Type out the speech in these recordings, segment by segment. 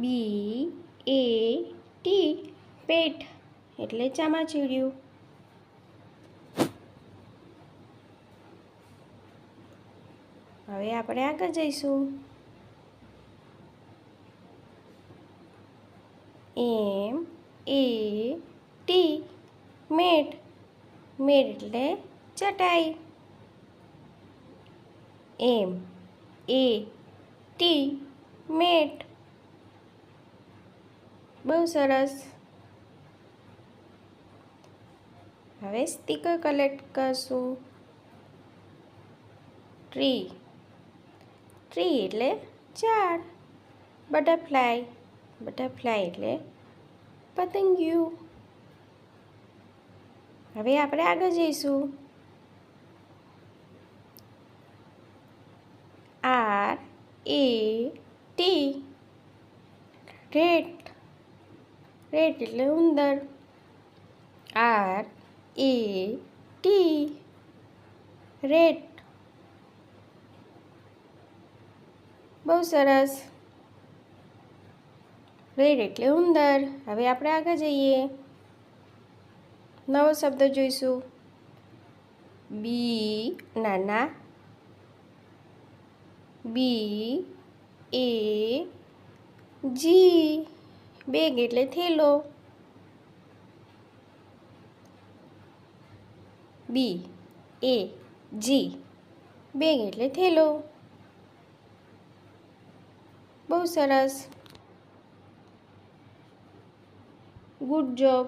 BAT પેટ એટલે ચામાચીડિયું. હવે આપણે આગળ જઈશું. MAT mat. મેટ એટલે ચટાઈ. MAT mat. બહુ સરસ. હવે સ્ટીકર કલેક્ટ કરશું. ટ્રી. ટ્રી એટલે ઝાડ. બટરફ્લાય. બટરફ્લાય એટલે પતંગિયું. હવે આપણે આગળ જઈશું. RAT rate. રેટ એટલે ઉંદર. RAT rate. બહુ સરસ. રેટ એટલે ઉંદર. હવે આપણે આગળ જઈએ. નવો શબ્દ જોઈશું. બી નાના. BAG બેગ એટલે થેલો. BAG બેગ એટલે થેલો. બહુ સરસ. Good job.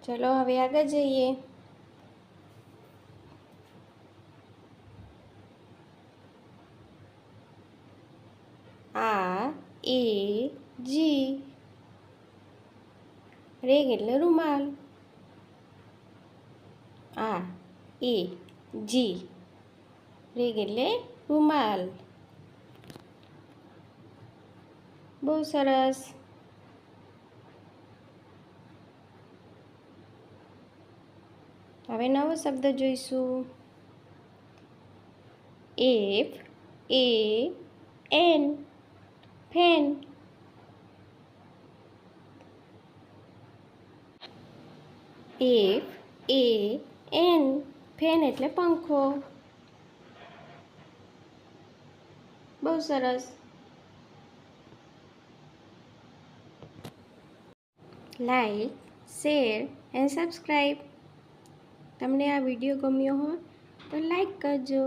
ચલો હવે આગળ જઈએ. RAG રેગ એટલે રૂમાલ. RAG રેગ એટલે રૂમાલ. બહુ સરસ. હવે નવો શબ્દ જોઈશું. FAN fan. FAN ફેન એટલે પંખો. બહુ સરસ. Like, share and subscribe. તમને આ વિડીયો ગમ્યો હોય તો લાઈક કરજો.